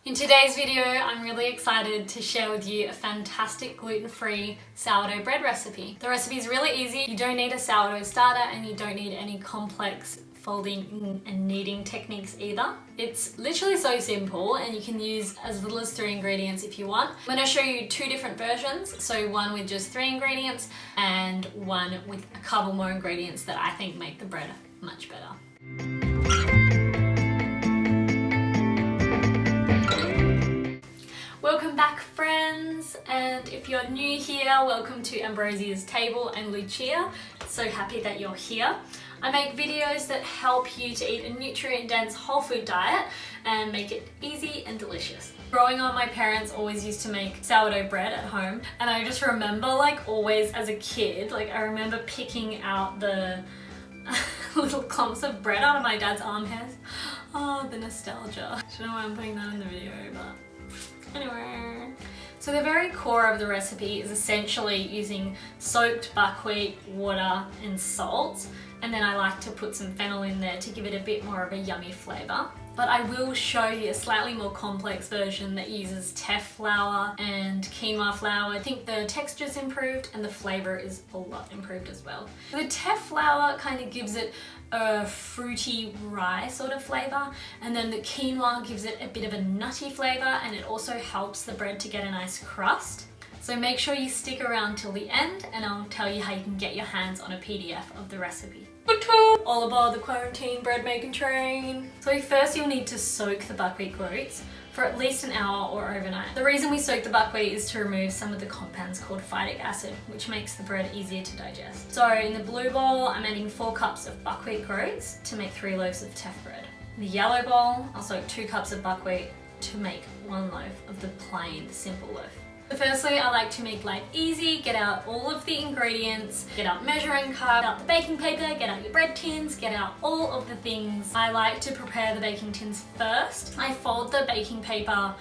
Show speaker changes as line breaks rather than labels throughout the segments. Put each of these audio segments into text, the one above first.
In today's video, I'm really excited to share with you a fantastic gluten-free sourdough bread recipe. The recipe is really easy. You don't need a sourdough starter and you don't need any complex folding and kneading techniques either. It's literally so simple and you can use as little as 3 ingredients if you want. I'm going to show you 2 different versions, so one with just 3 ingredients and one with a couple more ingredients that I think make the bread much better. Welcome back, friends, and if you're new here, welcome to Ambrosia's Table. I'm Lucia, so happy that you're here. I make videos that help you to eat a nutrient-dense whole food diet and make it easy and delicious. Growing up, my parents always used to make sourdough bread at home, and I just remember, like, always as a kid, like, I remember picking out the little clumps of bread out of my dad's arm hairs. Oh, the nostalgia. I don't know why I'm putting that in the video, but anyway, so the very core of the recipe is essentially using soaked buckwheat, water and salt, and then I like to put some fennel in there to give it a bit more of a yummy flavour. But I will show you a slightly more complex version that uses teff flour and quinoa flour. I think the texture's improved and the flavour is a lot improved as well. The teff flour kind of gives it a fruity rye sort of flavour, and then the quinoa gives it a bit of a nutty flavour, and it also helps the bread to get a nice crust. So make sure you stick around till the end and I'll tell you how you can get your hands on a PDF of the recipe. All aboard the quarantine bread making train. So first you'll need to soak the buckwheat groats for at least an hour or overnight. The reason we soak the buckwheat is to remove some of the compounds called phytic acid, which makes the bread easier to digest. So in the blue bowl, I'm adding 4 cups of buckwheat groats to make 3 loaves of teff bread. In the yellow bowl, I'll soak 2 cups of buckwheat to make 1 loaf of the plain simple loaf. So firstly, I like to make life easy, get out all of the ingredients, get out measuring cup, get out the baking paper, get out your bread tins, get out all of the things. I like to prepare the baking tins first. I fold the baking paper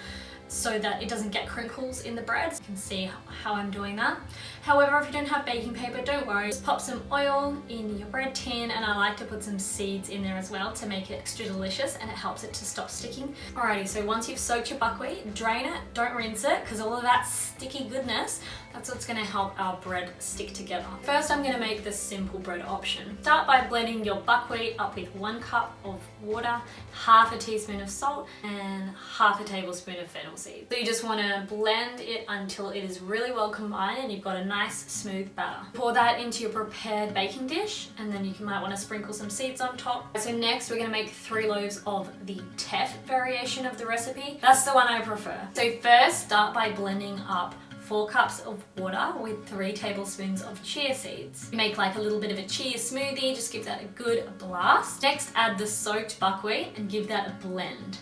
so that it doesn't get crinkles in the bread. You can see how I'm doing that. However, if you don't have baking paper, don't worry. Just pop some oil in your bread tin, and I like to put some seeds in there as well to make it extra delicious, and it helps it to stop sticking. Alrighty, so once you've soaked your buckwheat, drain it, don't rinse it, because all of that sticky goodness, that's what's gonna help our bread stick together. First, I'm gonna make the simple bread option. Start by blending your buckwheat up with 1 cup of water, half a teaspoon of salt, and half a tablespoon of fennel seeds. So you just wanna blend it until it is really well combined and you've got a nice smooth batter. Pour that into your prepared baking dish, and then you might wanna sprinkle some seeds on top. So next, we're gonna make 3 loaves of the teff variation of the recipe. That's the one I prefer. So first, start by blending up 4 cups of water with 3 tablespoons of chia seeds. You make like a little bit of a chia smoothie, just give that a good blast. Next, add the soaked buckwheat and give that a blend.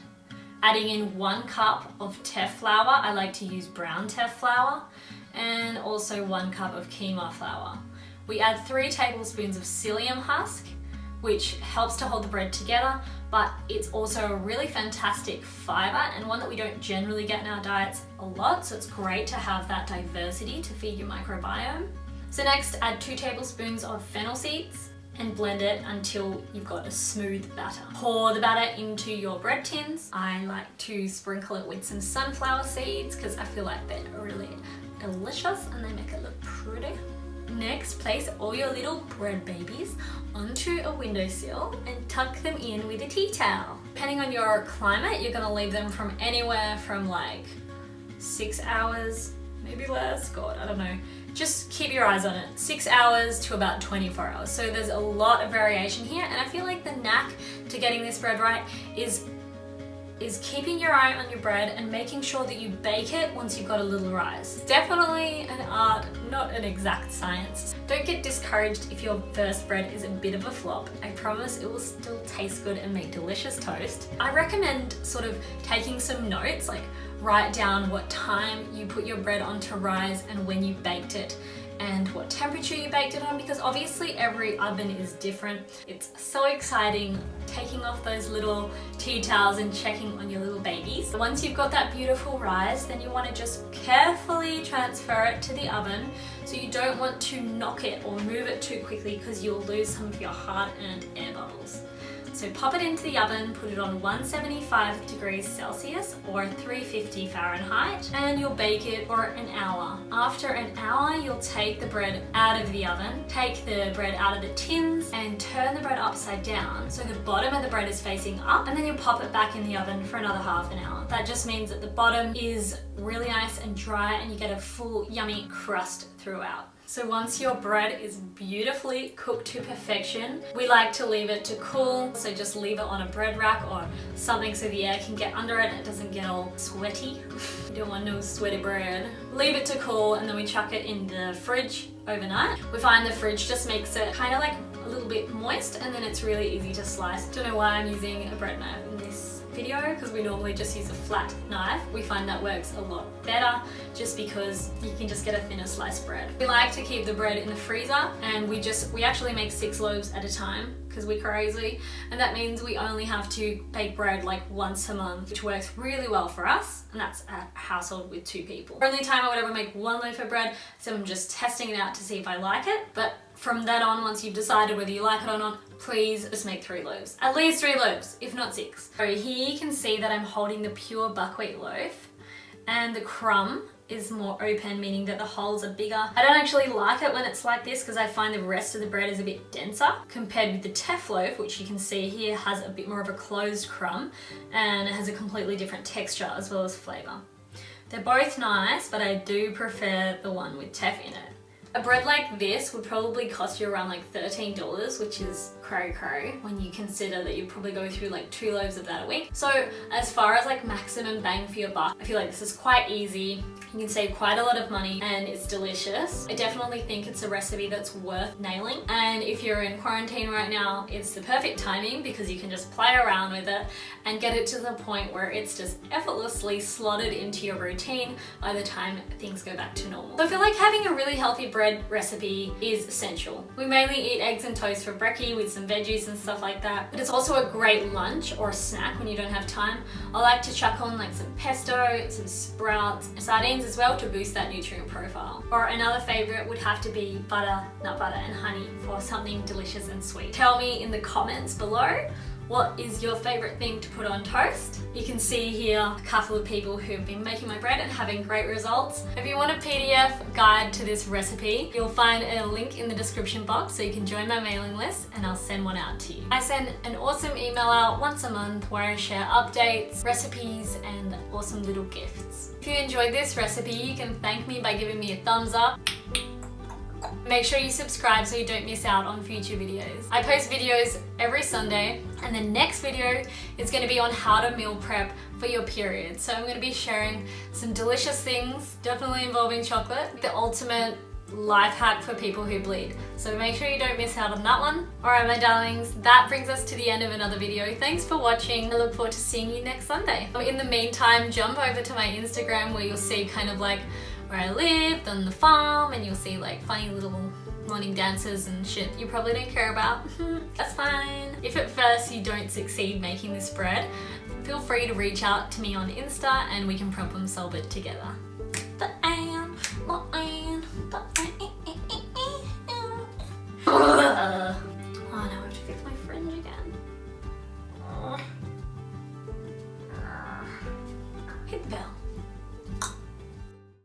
Adding in 1 cup of teff flour, I like to use brown teff flour, and also 1 cup of quinoa flour. We add 3 tablespoons of psyllium husk, which helps to hold the bread together, but it's also a really fantastic fibre and one that we don't generally get in our diets a lot, so it's great to have that diversity to feed your microbiome. So next, add 2 tablespoons of fennel seeds and blend it until you've got a smooth batter. Pour the batter into your bread tins. I like to sprinkle it with some sunflower seeds because I feel like they're really delicious and they make it look pretty. Next, place all your little bread babies onto a windowsill and tuck them in with a tea towel. Depending on your climate, you're gonna leave them from anywhere from like 6 hours, maybe less, God, I don't know. Just keep your eyes on it. 6 hours to about 24 hours. So there's a lot of variation here, and I feel like the knack to getting this bread right is keeping your eye on your bread and making sure that you bake it once you've got a little rise. It's definitely an art, not an exact science. Don't get discouraged if your first bread is a bit of a flop. I promise it will still taste good and make delicious toast. I recommend sort of taking some notes, like write down what time you put your bread on to rise and when you baked it, and what temperature you baked it on, because obviously every oven is different. It's so exciting taking off those little tea towels and checking on your little babies. Once you've got that beautiful rise, then you want to just carefully transfer it to the oven. So you don't want to knock it or move it too quickly because you'll lose some of your hard-earned air bubbles. So pop it into the oven, put it on 175 degrees Celsius or 350 Fahrenheit, and you'll bake it for an hour. After an hour, you'll take the bread out of the oven, take the bread out of the tins and turn the bread upside down so the bottom of the bread is facing up, and then you'll pop it back in the oven for another half an hour. That just means that the bottom is really nice and dry and you get a full yummy crust throughout. So once your bread is beautifully cooked to perfection, we like to leave it to cool. So just leave it on a bread rack or something so the air can get under it and it doesn't get all sweaty. You don't want no sweaty bread. Leave it to cool and then we chuck it in the fridge overnight. We find the fridge just makes it kind of like a little bit moist and then it's really easy to slice. Don't know why I'm using a bread knife in this video because we normally just use a flat knife. We find that works a lot better just because you can just get a thinner sliced bread. We like to keep the bread in the freezer and we actually make 6 loaves at a time because we're crazy, and that means we only have to bake bread like once a month, which works really well for us, and that's a household with 2 people. The only time I would ever make 1 loaf of bread, so I'm just testing it out to see if I like it, but from then on, once you've decided whether you like it or not, please just make 3 loaves. At least 3 loaves, if not 6. So here you can see that I'm holding the pure buckwheat loaf and the crumb is more open, meaning that the holes are bigger. I don't actually like it when it's like this because I find the rest of the bread is a bit denser compared with the teff loaf, which you can see here has a bit more of a closed crumb and it has a completely different texture as well as flavour. They're both nice, but I do prefer the one with teff in it. A bread like this would probably cost you around like $13, which is cray when you consider that you probably go through like 2 loaves of that a week. So as far as like maximum bang for your buck, I feel like this is quite easy. You can save quite a lot of money and it's delicious. I definitely think it's a recipe that's worth nailing. And if you're in quarantine right now, it's the perfect timing because you can just play around with it and get it to the point where it's just effortlessly slotted into your routine by the time things go back to normal. So I feel like having a really healthy bread recipe is essential. We mainly eat eggs and toast for brekkie with some veggies and stuff like that, but it's also a great lunch or a snack when you don't have time. I like to chuck on like some pesto, some sprouts, sardines as well to boost that nutrient profile. Or another favorite would have to be butter, nut butter and honey for something delicious and sweet. Tell me in the comments below, what is your favorite thing to put on toast? You can see here a couple of people who've been making my bread and having great results. If you want a PDF guide to this recipe, you'll find a link in the description box so you can join my mailing list and I'll send one out to you. I send an awesome email out once a month where I share updates, recipes, and awesome little gifts. If you enjoyed this recipe, you can thank me by giving me a thumbs up. Make sure you subscribe so you don't miss out on future videos. I post videos every Sunday and the next video is going to be on how to meal prep for your period. So I'm going to be sharing some delicious things, definitely involving chocolate, the ultimate life hack for people who bleed. So make sure you don't miss out on that one. Alright my darlings, that brings us to the end of another video. Thanks for watching. I look forward to seeing you next Sunday. In the meantime, jump over to my Instagram where you'll see kind of like where I lived on the farm and you'll see like funny little morning dances and shit you probably don't care about. That's fine. If at first you don't succeed making this bread, feel free to reach out to me on Insta and we can problem solve it together.